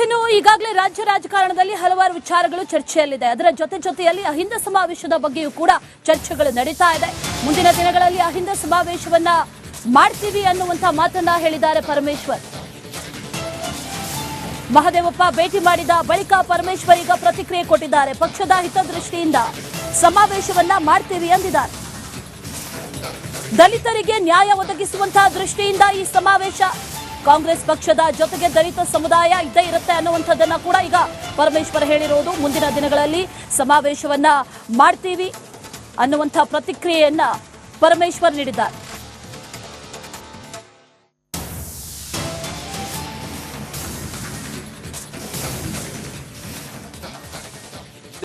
ಇನ್ನು ಈಗಾಗಲೇ ರಾಜ್ಯ ರಾಜಕಾರಣದಲ್ಲಿ ಹಲವಾರು ವಿಚಾರಗಳು ಚರ್ಚೆಯಲ್ಲಿದೆ. ಅದರ ಜೊತೆಯಲ್ಲಿ ಅಹಿಂದ ಸಮಾವೇಶದ ಬಗ್ಗೆಯೂ ಕೂಡ ಚರ್ಚೆಗಳು ನಡೀತಾ ಇದೆ. ಮುಂದಿನ ದಿನಗಳಲ್ಲಿ ಅಹಿಂದ ಸಮಾವೇಶವನ್ನ ಮಾಡ್ತೀವಿ ಅನ್ನುವಂತ ಮಾತನ್ನ ಹೇಳಿದ್ದಾರೆ ಪರಮೇಶ್ವರ್. ಮಹದೇವಪ್ಪ ಭೇಟಿ ಮಾಡಿದ ಬಳಿಕ ಪರಮೇಶ್ವರ್ ಈಗ ಪ್ರತಿಕ್ರಿಯೆ ಕೊಟ್ಟಿದ್ದಾರೆ. ಪಕ್ಷದ ಹಿತದೃಷ್ಟಿಯಿಂದ ಸಮಾವೇಶವನ್ನ ಮಾಡ್ತೀವಿ ಎಂದಿದ್ದಾರೆ. ದಲಿತರಿಗೆ ನ್ಯಾಯ ಒದಗಿಸುವಂತಹ ದೃಷ್ಟಿಯಿಂದ ಈ ಸಮಾವೇಶ, ಕಾಂಗ್ರೆಸ್ ಪಕ್ಷದ ಜೊತೆಗೆ ದಲಿತ ಸಮುದಾಯ ಇದ್ದೇ ಇರುತ್ತೆ ಅನ್ನುವಂಥದ್ದನ್ನ ಕೂಡ ಈಗ ಪರಮೇಶ್ವರ್ ಹೇಳಿರೋದು. ಮುಂದಿನ ದಿನಗಳಲ್ಲಿ ಸಮಾವೇಶವನ್ನ ಮಾಡ್ತೀವಿ ಅನ್ನುವಂಥ ಪ್ರತಿಕ್ರಿಯೆಯನ್ನ ಪರಮೇಶ್ವರ್ ನೀಡಿದ್ದಾರೆ.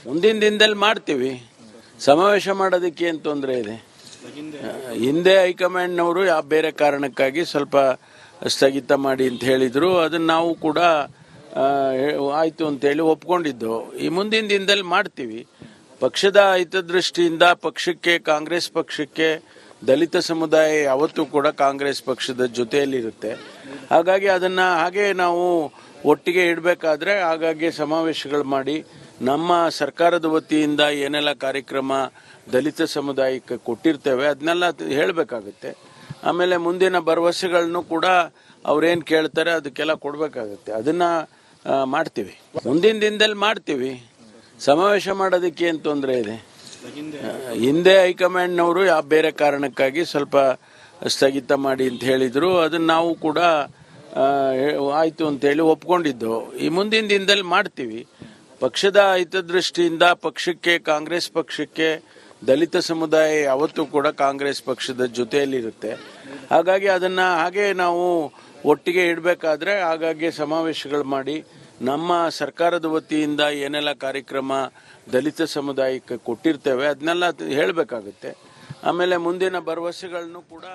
ಮುಂದಿನ ದಿನದಲ್ಲಿ ಮಾಡ್ತೀವಿ. ಸಮಾವೇಶ ಮಾಡೋದಕ್ಕೆ ಏನು ತೊಂದರೆ ಇದೆ? ಹಿಂದೆ ಹೈಕಮಾಂಡ್ನವರು ಯಾವ ಬೇರೆ ಕಾರಣಕ್ಕಾಗಿ ಸ್ವಲ್ಪ ಸ್ಥಗಿತ ಮಾಡಿ ಅಂತ ಹೇಳಿದ್ರು. ಅದನ್ನ ನಾವು ಕೂಡ ಆಯ್ತು ಅಂತೇಳಿ ಒಪ್ಕೊಂಡಿದ್ದು. ಈ ಮುಂದಿನ ದಿನದಲ್ಲಿ ಮಾಡ್ತೀವಿ. ಪಕ್ಷದ ಹಿತದೃಷ್ಟಿಯಿಂದ ಪಕ್ಷಕ್ಕೆ, ಕಾಂಗ್ರೆಸ್ ಪಕ್ಷಕ್ಕೆ ದಲಿತ ಸಮುದಾಯ ಯಾವತ್ತೂ ಕೂಡ ಕಾಂಗ್ರೆಸ್ ಪಕ್ಷದ ಜೊತೆಯಲ್ಲಿರುತ್ತೆ. ಹಾಗಾಗಿ ಅದನ್ನ ಹಾಗೆ ನಾವು ಒಟ್ಟಿಗೆ ಇಡಬೇಕಾದ್ರೆ ಹಾಗಾಗಿ ಸಮಾವೇಶಗಳು ಮಾಡಿ ನಮ್ಮ ಸರ್ಕಾರದ ವತಿಯಿಂದ ಏನೆಲ್ಲ ಕಾರ್ಯಕ್ರಮ ದಲಿತ ಸಮುದಾಯಕ್ಕೆ ಕೊಟ್ಟಿರ್ತೇವೆ ಅದನ್ನೆಲ್ಲ ಹೇಳಬೇಕಾಗುತ್ತೆ. ಆಮೇಲೆ ಮುಂದಿನ ಭರವಸೆಗಳನ್ನು ಕೂಡ ಅವ್ರೇನು ಕೇಳ್ತಾರೆ ಅದಕ್ಕೆಲ್ಲ ಕೊಡಬೇಕಾಗುತ್ತೆ. ಅದನ್ನ ಮಾಡ್ತೀವಿ. ಮುಂದಿನ ದಿನದಲ್ಲಿ ಮಾಡ್ತೀವಿ. ಸಮಾವೇಶ ಮಾಡೋದಕ್ಕೆ ಏನು ತೊಂದರೆ ಇದೆ? ಹಿಂದೆ ಹೈಕಮಾಂಡ್ನವರು ಯಾವ ಬೇರೆ ಕಾರಣಕ್ಕಾಗಿ ಸ್ವಲ್ಪ ಸ್ಥಗಿತ ಮಾಡಿ ಅಂತ ಹೇಳಿದ್ರು. ಅದನ್ನ ನಾವು ಕೂಡ ಆಯ್ತು ಅಂತೇಳಿ ಒಪ್ಕೊಂಡಿದ್ದು. ಈ ಮುಂದಿನ ದಿನದಲ್ಲಿ ಮಾಡ್ತೀವಿ. ಪಕ್ಷದ ಹಿತದೃಷ್ಟಿಯಿಂದ ಪಕ್ಷಕ್ಕೆ, ಕಾಂಗ್ರೆಸ್ ಪಕ್ಷಕ್ಕೆ ದಲಿತ ಸಮುದಾಯ ಯಾವತ್ತೂ ಕೂಡ ಕಾಂಗ್ರೆಸ್ ಪಕ್ಷದ ಜೊತೆಯಲ್ಲಿರುತ್ತೆ. ಹಾಗಾಗಿ ಅದನ್ನ ಹಾಗೆ ನಾವು ಒಟ್ಟಿಗೆ ಇಡಬೇಕಾದ್ರೆ ಹಾಗಾಗಿ ಸಮಾವೇಶಗಳು ಮಾಡಿ ನಮ್ಮ ಸರ್ಕಾರದ ವತಿಯಿಂದ ಏನೆಲ್ಲ ಕಾರ್ಯಕ್ರಮ ದಲಿತ ಸಮುದಾಯಕ್ಕೆ ಕೊಟ್ಟಿರ್ತೇವೆ ಅದನ್ನೆಲ್ಲ ಹೇಳಬೇಕಾಗುತ್ತೆ. ಆಮೇಲೆ ಮುಂದಿನ ಭರವಸೆಗಳನ್ನು ಕೂಡ.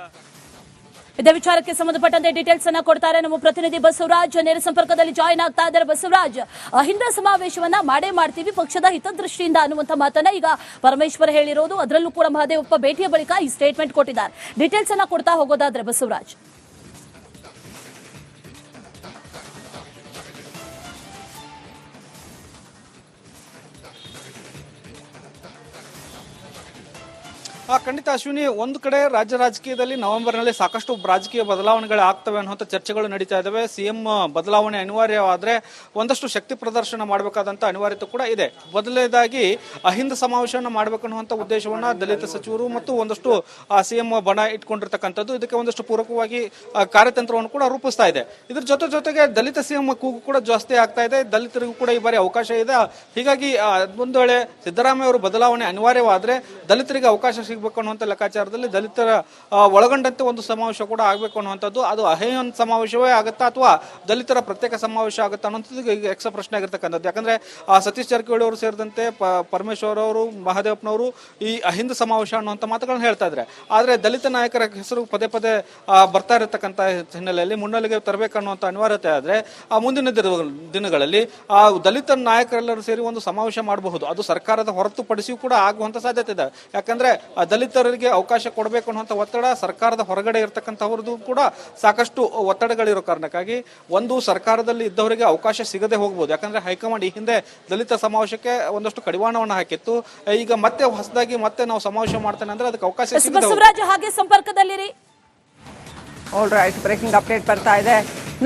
ಇದೇ ವಿಚಾರಕ್ಕೆ ಸಂಬಂಧಪಟ್ಟಂತೆ ಡೀಟೇಲ್ಸ್ ಅನ್ನ ಕೊಡ್ತಾರೆ ನಮ್ಮ ಪ್ರತಿನಿಧಿ ಬಸವರಾಜ್. ನೇರ ಸಂಪರ್ಕದಲ್ಲಿ ಜಾಯಿನ್ ಆಗ್ತಾ ಇದ್ದಾರೆ. ಬಸವರಾಜ್, ಅಹಿಂದ ಸಮಾವೇಶವನ್ನ ಮಾಡೇ ಮಾಡ್ತೀವಿ ಪಕ್ಷದ ಹಿತದೃಷ್ಟಿಯಿಂದ ಅನ್ನುವಂತ ಮಾತನ್ನ ಈಗ ಪರಮೇಶ್ವರ್ ಹೇಳಿರೋದು. ಅದರಲ್ಲೂ ಕೂಡ ಮಹದೇವಪ್ಪ ಭೇಟಿಯ ಬಳಿಕ ಈ ಸ್ಟೇಟ್ಮೆಂಟ್ ಕೊಟ್ಟಿದ್ದಾರೆ. ಡೀಟೇಲ್ಸ್ ಅನ್ನ ಕೊಡ್ತಾ ಹೋಗೋದಾದ್ರೆ ಬಸವರಾಜ್. ಖಂಡಿತ ಅಶ್ವಿನಿ, ಒಂದು ಕಡೆ ರಾಜ್ಯ ರಾಜಕೀಯದಲ್ಲಿ ನವೆಂಬರ್ನಲ್ಲಿ ಸಾಕಷ್ಟು ರಾಜಕೀಯ ಬದಲಾವಣೆಗಳು ಆಗ್ತವೆ ಅನ್ನುವಂಥ ಚರ್ಚೆಗಳು ನಡೀತಾ ಇದ್ದಾವೆ. ಸಿಎಂ ಬದಲಾವಣೆ ಅನಿವಾರ್ಯವಾದ್ರೆ ಒಂದಷ್ಟು ಶಕ್ತಿ ಪ್ರದರ್ಶನ ಮಾಡಬೇಕಾದಂತ ಅನಿವಾರ್ಯತೆ ಕೂಡ ಇದೆ. ಮೊದಲನೇದಾಗಿ ಅಹಿಂದ ಸಮಾವೇಶವನ್ನು ಮಾಡಬೇಕನ್ನುವಂಥ ಉದ್ದೇಶವನ್ನ ದಲಿತ ಸಚಿವರು ಮತ್ತು ಒಂದಷ್ಟು ಸಿಎಂ ಬಣ ಇಟ್ಕೊಂಡಿರ್ತಕ್ಕಂಥದ್ದು. ಇದಕ್ಕೆ ಒಂದಷ್ಟು ಪೂರಕವಾಗಿ ಕಾರ್ಯತಂತ್ರವನ್ನು ಕೂಡ ರೂಪಿಸ್ತಾ ಇದೆ. ಇದ್ರ ಜೊತೆಗೆ ದಲಿತ ಸಿಎಂ ಕೂಗು ಕೂಡ ಜಾಸ್ತಿ ಆಗ್ತಾ ಇದೆ. ದಲಿತರಿಗೂ ಕೂಡ ಈ ಬಾರಿ ಅವಕಾಶ ಇದೆ. ಹೀಗಾಗಿ ಒಂದು ವೇಳೆ ಸಿದ್ದರಾಮಯ್ಯ ಅವರು ಬದಲಾವಣೆ ಅನಿವಾರ್ಯವಾದ್ರೆ ದಲಿತರಿಗೆ ಅವಕಾಶ ಸಿಗಬೇಕು ಅನ್ನುವಂಥ ಲೆಕ್ಕಾಚಾರದಲ್ಲಿ ದಲಿತರ ಒಳಗೊಂಡಂತೆ ಒಂದು ಸಮಾವೇಶ ಕೂಡ ಆಗಬೇಕು ಅನ್ನುವಂಥದ್ದು. ಅದು ಅಹಿಂದ ಸಮಾವೇಶವೇ ಆಗುತ್ತಾ ಅಥವಾ ದಲಿತರ ಪ್ರತ್ಯೇಕ ಸಮಾವೇಶ ಆಗುತ್ತಾ ಅನ್ನೋಂಥದ್ದು ಈಗ ಯಕ್ಷ ಪ್ರಶ್ನೆ ಆಗಿರ್ತಕ್ಕಂಥದ್ದು. ಯಾಕಂದ್ರೆ ಸತೀಶ್ ಜಾರಕಿಹೊಳಿ ಅವರು ಸೇರಿದಂತೆ ಪರಮೇಶ್ವರ್ ಅವರು, ಮಹದೇವಪ್ಪನವರು ಈ ಅಹಿಂದ ಸಮಾವೇಶ ಅನ್ನುವಂಥ ಮಾತುಗಳನ್ನು ಹೇಳ್ತಾ ಇದ್ದಾರೆ. ಆದ್ರೆ ದಲಿತ ನಾಯಕರ ಹೆಸರು ಪದೇ ಬರ್ತಾ ಇರತಕ್ಕಂಥ ಹಿನ್ನೆಲೆಯಲ್ಲಿ ಮುನ್ನೆಲೆಗೆ ತರಬೇಕನ್ನುವಂಥ ಅನಿವಾರ್ಯತೆ ಆದ್ರೆ ಮುಂದಿನ ದಿನಗಳಲ್ಲಿ ಆ ದಲಿತ ನಾಯಕರೆಲ್ಲರೂ ಸೇರಿ ಒಂದು ಸಮಾವೇಶ ಮಾಡಬಹುದು. ಅದು ಸರ್ಕಾರದ ಹೊರತುಪಡಿಸಿಯೂ ಕೂಡ ಆಗುವಂತ ಸಾಧ್ಯತೆ ಇದೆ. ಯಾಕಂದ್ರೆ ದಲಿತರಿಗೆ ಅವಕಾಶ ಕೊಡಬೇಕು ಅನ್ನುವಂಥ ಒತ್ತಡ ಸರ್ಕಾರದ ಹೊರಗಡೆ ಇರತಕ್ಕಂಥವ್ರದ್ದು ಕೂಡ ಸಾಕಷ್ಟು ಒತ್ತಡಗಳಿರೋ ಕಾರಣಕ್ಕಾಗಿ ಒಂದು ಸರ್ಕಾರದಲ್ಲಿ ಇದ್ದವರಿಗೆ ಅವಕಾಶ ಸಿಗದೆ ಹೋಗಬಹುದು. ಯಾಕಂದ್ರೆ ಹೈಕಮಾಂಡ್ ಈ ಹಿಂದೆ ದಲಿತ ಸಮಾವೇಶಕ್ಕೆ ಒಂದಷ್ಟು ಕಡಿವಾಣವನ್ನು ಹಾಕಿತ್ತು. ಈಗ ಮತ್ತೆ ಹೊಸದಾಗಿ ನಾವು ಸಮಾವೇಶ ಮಾಡ್ತೇನೆ ಅಂದ್ರೆ ಅದಕ್ಕೆ ಅವಕಾಶ ಬಸವರಾಜ್ ಹಾಗೆ ಸಂಪರ್ಕದಲ್ಲಿರಿ. ಆಲ್ ರೈಟ್, ಬ್ರೇಕಿಂಗ್ ಅಪ್ಡೇಟ್ ಬರ್ತಾ ಇದೆ.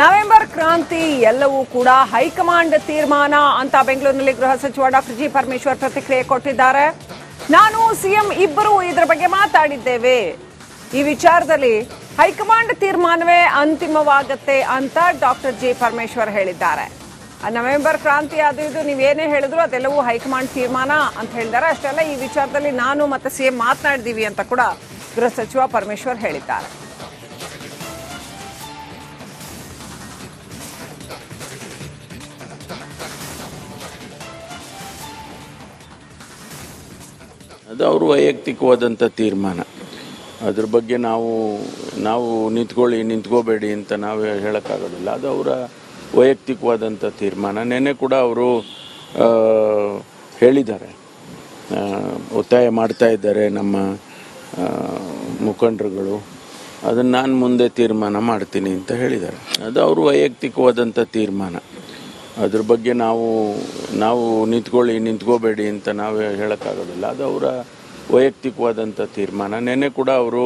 ನವೆಂಬರ್ ಕ್ರಾಂತಿ ಎಲ್ಲವೂ ಕೂಡ ಹೈಕಮಾಂಡ್ ತೀರ್ಮಾನ ಅಂತ ಬೆಂಗಳೂರಿನಲ್ಲಿ ಗೃಹ ಸಚಿವ ಡಾಕ್ಟರ್ ಜಿ ಪರಮೇಶ್ವರ್ ಪ್ರತಿಕ್ರಿಯೆ ಕೊಟ್ಟಿದ್ದಾರೆ. ನಾನು ಸಿಎಂ ಇಬ್ಬರು ಇದರ ಬಗ್ಗೆ ಮಾತಾಡಿದ್ದೇವೆ. ಈ ವಿಚಾರದಲ್ಲಿ ಹೈಕಮಾಂಡ್ ತೀರ್ಮಾನವೇ ಅಂತಿಮವಾಗತ್ತೆ ಅಂತ ಡಾಕ್ಟರ್ ಜಿ ಪರಮೇಶ್ವರ್ ಹೇಳಿದ್ದಾರೆ. ನವೆಂಬರ್ ಕ್ರಾಂತಿ ಅದು ಇದು ನೀವೇನೇ ಹೇಳಿದ್ರು ಅದೆಲ್ಲವೂ ಹೈಕಮಾಂಡ್ ತೀರ್ಮಾನ ಅಂತ ಹೇಳಿದ್ದಾರೆ. ಅಷ್ಟೆಲ್ಲ ಈ ವಿಚಾರದಲ್ಲಿ ನಾನು ಮತ್ತೆ ಸಿಎಂ ಮಾತನಾಡಿದೀವಿ ಅಂತ ಕೂಡ ಗೃಹ ಸಚಿವ ಪರಮೇಶ್ವರ್ ಹೇಳಿದ್ದಾರೆ. ಅದು ಅವರು ವೈಯಕ್ತಿಕವಾದಂಥ ತೀರ್ಮಾನ. ಅದ್ರ ಬಗ್ಗೆ ನಾವು ನಿಂತ್ಕೋಬೇಡಿ ಅಂತ ನಾವು ಹೇಳೋಕ್ಕಾಗೋದಿಲ್ಲ. ಅದು ಅವರ ವೈಯಕ್ತಿಕವಾದಂಥ ತೀರ್ಮಾನ. ನೆನ್ನೆ ಕೂಡ ಅವರು ಹೇಳಿದ್ದಾರೆ, ಒತ್ತಾಯ ಮಾಡ್ತಾ ಇದ್ದಾರೆ ನಮ್ಮ ಮುಖಂಡರುಗಳು. ಅದನ್ನು ನಾನು ಮುಂದೆ ತೀರ್ಮಾನ ಮಾಡ್ತೀನಿ ಅಂತ ಹೇಳಿದ್ದಾರೆ. ಅದು ಅವರು ವೈಯಕ್ತಿಕವಾದಂಥ ತೀರ್ಮಾನ. ಅದ್ರ ಬಗ್ಗೆ ನಾವು ನಿಂತ್ಕೋಬೇಡಿ ಅಂತ ನಾವು ಹೇಳೋಕ್ಕಾಗೋದಿಲ್ಲ. ಅದು ಅವರ ವೈಯಕ್ತಿಕವಾದಂಥ ತೀರ್ಮಾನ. ನೆನ್ನೆ ಕೂಡ ಅವರು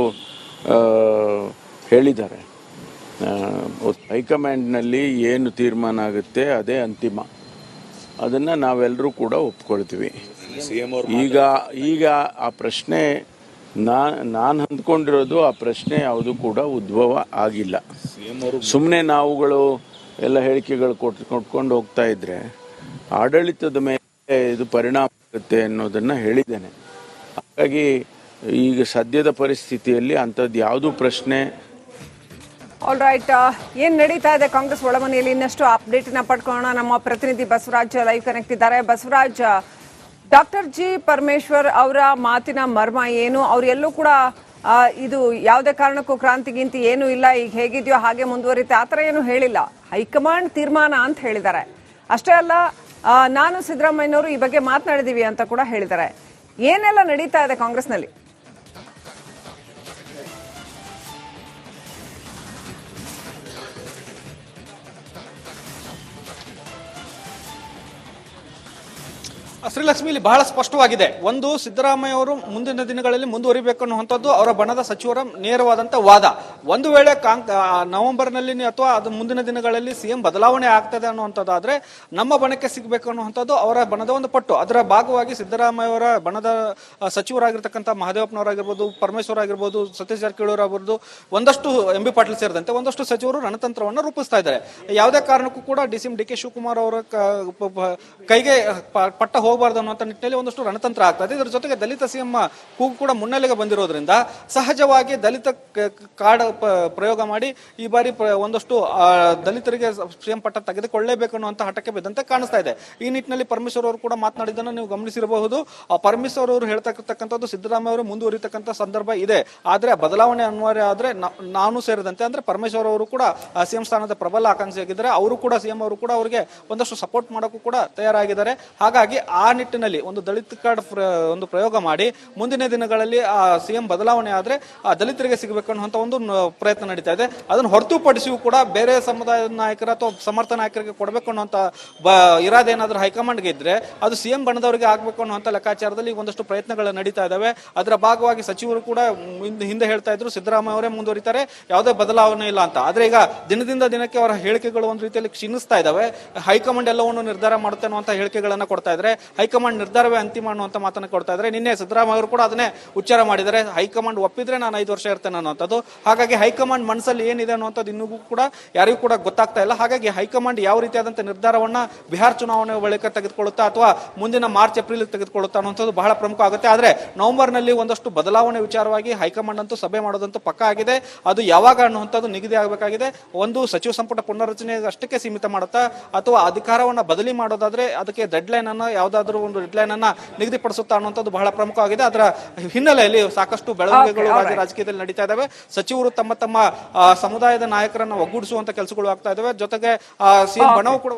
ಹೇಳಿದ್ದಾರೆ, ಹೈಕಮಾಂಡ್ನಲ್ಲಿ ಏನು ತೀರ್ಮಾನ ಆಗುತ್ತೆ ಅದೇ ಅಂತಿಮ. ಅದನ್ನು ನಾವೆಲ್ಲರೂ ಕೂಡ ಒಪ್ಕೊಳ್ತೀವಿ. ಈಗ ಆ ಪ್ರಶ್ನೆ ನಾನು ಅಂದ್ಕೊಂಡಿರೋದು, ಆ ಪ್ರಶ್ನೆ ಯಾವುದು ಕೂಡ ಉದ್ಭವ ಆಗಿಲ್ಲ. ಸುಮ್ಮನೆ ನಾವುಗಳು ಎಲ್ಲ ಹೇಳಿಕೆಗಳು ಕೊಟ್ಕೊಂಡು ಹೋಗ್ತಾ ಇದ್ರೆ ಆಡಳಿತದ ಮೇಲೆ ಇದು ಪರಿಣಾಮ ಆಗುತ್ತೆ ಅನ್ನೋದನ್ನು ಹೇಳಿದ್ದೇನೆ. ಹಾಗಾಗಿ ಈಗ ಸದ್ಯದ ಪರಿಸ್ಥಿತಿಯಲ್ಲಿ ಅಂಥದ್ದು ಯಾವುದೂ ಪ್ರಶ್ನೆ. ಆಲ್ ರೈಟ್, ಏನ್ ನಡೀತಾ ಇದೆ ಕಾಂಗ್ರೆಸ್ ಒಳಮನೆಯಲ್ಲಿ ಇನ್ನಷ್ಟು ಅಪ್ಡೇಟ್ ನ ಪಡ್ಕೊಳ್ಳೋಣ. ನಮ್ಮ ಪ್ರತಿನಿಧಿ ಬಸವರಾಜ್ ಲೈವ್ ಕನೆಕ್ಟ್ ಇದ್ದಾರೆ. ಬಸವರಾಜ್, ಡಾಕ್ಟರ್ ಜಿ ಪರಮೇಶ್ವರ್ ಅವರ ಮಾತಿನ ಮರ್ಮ ಏನು? ಅವರೆಲ್ಲೂ ಕೂಡ ಇದು ಯಾವುದೇ ಕಾರಣಕ್ಕೂ ಕ್ರಾಂತಿಗಿಂತಿ ಏನೂ ಇಲ್ಲ, ಈಗ ಹೇಗಿದೆಯೋ ಹಾಗೆ ಮುಂದುವರಿತೆ ಆ ಥರ ಏನು ಹೇಳಿಲ್ಲ. ಹೈಕಮಾಂಡ್ ತೀರ್ಮಾನ ಅಂತ ಹೇಳಿದ್ದಾರೆ. ಅಷ್ಟೇ ಅಲ್ಲ, ನಾನು ಸಿದ್ದರಾಮಯ್ಯನವರು ಈ ಬಗ್ಗೆ ಮಾತನಾಡಿದೀವಿ ಅಂತ ಕೂಡ ಹೇಳಿದ್ದಾರೆ. ಏನೆಲ್ಲ ನಡೀತಾ ಇದೆ ಕಾಂಗ್ರೆಸ್ನಲ್ಲಿ? ಶ್ರೀಲಕ್ಷ್ಮಿ, ಇಲ್ಲಿ ಬಹಳ ಸ್ಪಷ್ಟವಾಗಿದೆ. ಒಂದು, ಸಿದ್ದರಾಮಯ್ಯ ಅವರು ಮುಂದಿನ ದಿನಗಳಲ್ಲಿ ಮುಂದುವರಿಬೇಕು ಅನ್ನುವಂಥದ್ದು ಅವರ ಬಣದ ಸಚಿವರ ನೇರವಾದಂಥ ವಾದ. ಒಂದು ವೇಳೆ ನವೆಂಬರ್ನಲ್ಲಿ ಅಥವಾ ಅದು ಮುಂದಿನ ದಿನಗಳಲ್ಲಿ ಸಿಎಂ ಬದಲಾವಣೆ ಆಗ್ತದೆ ಅನ್ನುವಂಥದ್ದಾದ್ರೆ ನಮ್ಮ ಬಣಕ್ಕೆ ಸಿಗಬೇಕು ಅನ್ನುವಂಥದ್ದು ಅವರ ಬಣದ ಒಂದು ಪಟ್ಟು. ಅದರ ಭಾಗವಾಗಿ ಸಿದ್ದರಾಮಯ್ಯ ಅವರ ಬಣದ ಸಚಿವರಾಗಿರ್ತಕ್ಕಂಥ ಮಹದೇವಪ್ಪನವರಾಗಿರ್ಬೋದು, ಪರಮೇಶ್ವರ್ ಆಗಿರ್ಬೋದು, ಸತೀಶ್ ಜಾರಕಿಹೊಳಿ ಆಗಿರ್ಬೋದು, ಒಂದಷ್ಟು ಎಂ ಬಿ ಪಾಟೀಲ್ ಸೇರಿದಂತೆ ಒಂದಷ್ಟು ಸಚಿವರು ರಣತಂತ್ರವನ್ನು ರೂಪಿಸ್ತಾ ಇದ್ದಾರೆ. ಯಾವುದೇ ಕಾರಣಕ್ಕೂ ಕೂಡ ಡಿ.ಕೆ ಶಿವಕುಮಾರ್ ಅವರ ಕೈಗೆ ಪಟ್ಟ ಹೋಗಬಾರ್ದು ಅನ್ನುವಂಥ ನಿಟ್ಟಿನಲ್ಲಿ ಒಂದಷ್ಟು ರಣತಂತ್ರ ಆಗ್ತದೆ. ಇದರ ಜೊತೆಗೆ ದಲಿತ ಸಿಎಂ ಕೂಗು ಕೂಡ ಮುನ್ನೆಲೆಗೆ ಬಂದಿರೋದ್ರಿಂದ ಸಹಜವಾಗಿ ದಲಿತ ಕಾರ್ಡ್ ಪ್ರಯೋಗ ಮಾಡಿ ಈ ಬಾರಿ ಒಂದಷ್ಟು ದಲಿತರಿಗೆ ಸಿಎಂ ಪಟ್ಟ ತೆಗೆದುಕೊಳ್ಳಲೇಬೇಕು ಅನ್ನುವಂಥ ಹಠಕ್ಕೆ ಬಿದ್ದಂತೆ ಕಾಣಿಸ್ತಾ ಇದೆ. ಈ ನಿಟ್ಟಿನಲ್ಲಿ ಪರಮೇಶ್ವರ್ ಅವರು ಕೂಡ ಮಾತನಾಡಿದ್ದನ್ನು ನೀವು ಗಮನಿಸಿರಬಹುದು. ಪರಮೇಶ್ವರ್ ಅವರು ಹೇಳ್ತಕ್ಕಂಥದ್ದು ಸಿದ್ದರಾಮಯ್ಯ ಅವರು ಮುಂದುವರಿತಕ್ಕಂಥ ಸಂದರ್ಭ ಇದೆ, ಆದರೆ ಬದಲಾವಣೆ ಅನಿವಾರ್ಯ ಆದರೆ ನಾನು ಸೇರಿದಂತೆ ಅಂದ್ರೆ ಪರಮೇಶ್ವರ್ ಅವರು ಕೂಡ ಸಿಎಂ ಸ್ಥಾನದ ಪ್ರಬಲ ಆಕಾಂಕ್ಷಿಯಾಗಿದ್ದಾರೆ. ಅವರು ಕೂಡ ಸಿಎಂ ಅವರು ಕೂಡ ಅವರಿಗೆ ಒಂದಷ್ಟು ಸಪೋರ್ಟ್ ಮಾಡೋಕ್ಕೂ ಕೂಡ ತಯಾರಾಗಿದ್ದಾರೆ. ಹಾಗಾಗಿ ಆ ನಿಟ್ಟಿನಲ್ಲಿ ಒಂದು ದಲಿತ ಕಾರ್ಡ್ ಒಂದು ಪ್ರಯೋಗ ಮಾಡಿ ಮುಂದಿನ ದಿನಗಳಲ್ಲಿ ಸಿಎಂ ಬದಲಾವಣೆ ಆದ್ರೆ ದಲಿತರಿಗೆ ಸಿಗಬೇಕು ಅನ್ನುವಂಥ ಒಂದು ಪ್ರಯತ್ನ ನಡೀತಾ ಇದೆ. ಅದನ್ನು ಹೊರತುಪಡಿಸಿಯೂ ಕೂಡ ಬೇರೆ ಸಮುದಾಯದ ನಾಯಕರ ಅಥವಾ ಸಮರ್ಥ ನಾಯಕರಿಗೆ ಕೊಡಬೇಕು ಅನ್ನುವಂಥ ಇರಾದೆ ಏನಾದರೂ ಹೈಕಮಾಂಡ್ಗೆ ಇದ್ರೆ ಅದು ಸಿಎಂ ಬಣದವರಿಗೆ ಆಗ್ಬೇಕು ಅನ್ನುವಂಥ ಲೆಕ್ಕಾಚಾರದಲ್ಲಿ ಒಂದಷ್ಟು ಪ್ರಯತ್ನಗಳು ನಡೀತಾ ಇದಾವೆ. ಅದರ ಭಾಗವಾಗಿ ಸಚಿವರು ಕೂಡ ಹಿಂದೆ ಹೇಳ್ತಾ ಇದ್ರು ಸಿದ್ದರಾಮಯ್ಯ ಅವರೇ ಮುಂದುವರಿತಾರೆ, ಯಾವುದೇ ಬದಲಾವಣೆ ಇಲ್ಲ ಅಂತ. ಆದ್ರೆ ಈಗ ದಿನದಿಂದ ದಿನಕ್ಕೆ ಅವರ ಹೇಳಿಕೆಗಳು ಒಂದು ರೀತಿಯಲ್ಲಿ ಕ್ಷೀಣಿಸ್ತಾ ಇದಾವೆ. ಹೈಕಮಾಂಡ್ ಎಲ್ಲವನ್ನು ನಿರ್ಧಾರ ಮಾಡುತ್ತೆ ಅನ್ನುವಂಥ ಹೇಳಿಕೆಗಳನ್ನ ಕೊಡ್ತಾ ಇದ್ರೆ, ಹೈಕಮಾಂಡ್ ನಿರ್ಧಾರವೇ ಅಂತಿಮ ಅನ್ನುವಂಥ ಮಾತನ್ನು ಕೊಡ್ತಾ ಇದ್ದಾರೆ. ನಿನ್ನೆ ಸಿದ್ದರಾಮಯ್ಯ ಅವರು ಕೂಡ ಅದನ್ನೇ ಉಚ್ಚಾರ ಮಾಡಿದ್ದಾರೆ, ಹೈಕಮಾಂಡ್ ಒಪ್ಪಿದ್ರೆ ನಾನು 5 ವರ್ಷ ಇರ್ತೇನೆ ಅನ್ನುವಂಥದ್ದು. ಹಾಗಾಗಿ ಹೈಕಮಾಂಡ್ ಮನಸ್ಸಲ್ಲಿ ಏನಿದೆ ಅನ್ನುವಂಥದ್ದು ಇನ್ನೂ ಕೂಡ ಯಾರಿಗೂ ಕೂಡ ಗೊತ್ತಾಗ್ತಾ ಇಲ್ಲ. ಹಾಗಾಗಿ ಹೈಕಮಾಂಡ್ ಯಾವ ರೀತಿಯಾದಂಥ ನಿರ್ಧಾರವನ್ನ ಬಿಹಾರ್ ಚುನಾವಣೆ ಬಳಿಕ ತೆಗೆದುಕೊಳ್ಳುತ್ತಾ ಅಥವಾ ಮುಂದಿನ ಮಾರ್ಚ್ ಏಪ್ರಿಲ್ ತೆಗೆದುಕೊಳ್ಳುತ್ತಾ ಅನ್ನುವಂಥದ್ದು ಬಹಳ ಪ್ರಮುಖ ಆಗುತ್ತೆ. ಆದ್ರೆ ನವೆಂಬರ್ನಲ್ಲಿ ಒಂದಷ್ಟು ಬದಲಾವಣೆ ವಿಚಾರವಾಗಿ ಹೈಕಮಾಂಡ್ ಅಂತೂ ಸಭೆ ಮಾಡೋದಂತೂ ಪಕ್ಕಾ ಆಗಿದೆ. ಅದು ಯಾವಾಗ ಅನ್ನುವಂಥದ್ದು ನಿಗದಿ ಆಗಬೇಕಾಗಿದೆ. ಒಂದು ಸಚಿವ ಸಂಪುಟ ಪುನರ್ರಚನೆ ಅಷ್ಟಕ್ಕೆ ಸೀಮಿತ ಮಾಡುತ್ತಾ ಅಥವಾ ಅಧಿಕಾರವನ್ನ ಬದಲಿ ಮಾಡೋದಾದ್ರೆ ಅದಕ್ಕೆ ಡೆಡ್ ಲೈನ್ ಅನ್ನ ಯಾವುದಾದ್ರೂ ಒಂದು ಡೆಡ್ ಲೈನ್ ಅನ್ನ ನಿಗದಿಪಡಿಸುತ್ತಾ ಅನ್ನುವಂಥದ್ದು ಬಹಳ ಪ್ರಮುಖವಾಗಿದೆ. ಅದರ ಹಿನ್ನೆಲೆಯಲ್ಲಿ ಸಾಕಷ್ಟು ಬೆಳವಣಿಗೆಗಳು ರಾಜಕೀಯದಲ್ಲಿ ನಡೀತಾ ಇದಾವೆ. ಸಚಿವರು ತಮ್ಮ ತಮ್ಮ ಸಮುದಾಯದ ನಾಯಕರನ್ನ ಒಗ್ಗೂಡಿಸುವಂತ ಕೆಲಸಗಳು ಆಗ್ತಾ ಇದಾವೆ. ಜೊತೆಗೆ ಸಿಎಂ ಬಣವು ಕೂಡ.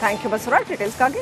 Thank you Basavaraj, ಡೀಟೇಲ್ಸ್ಗಾಗಿ.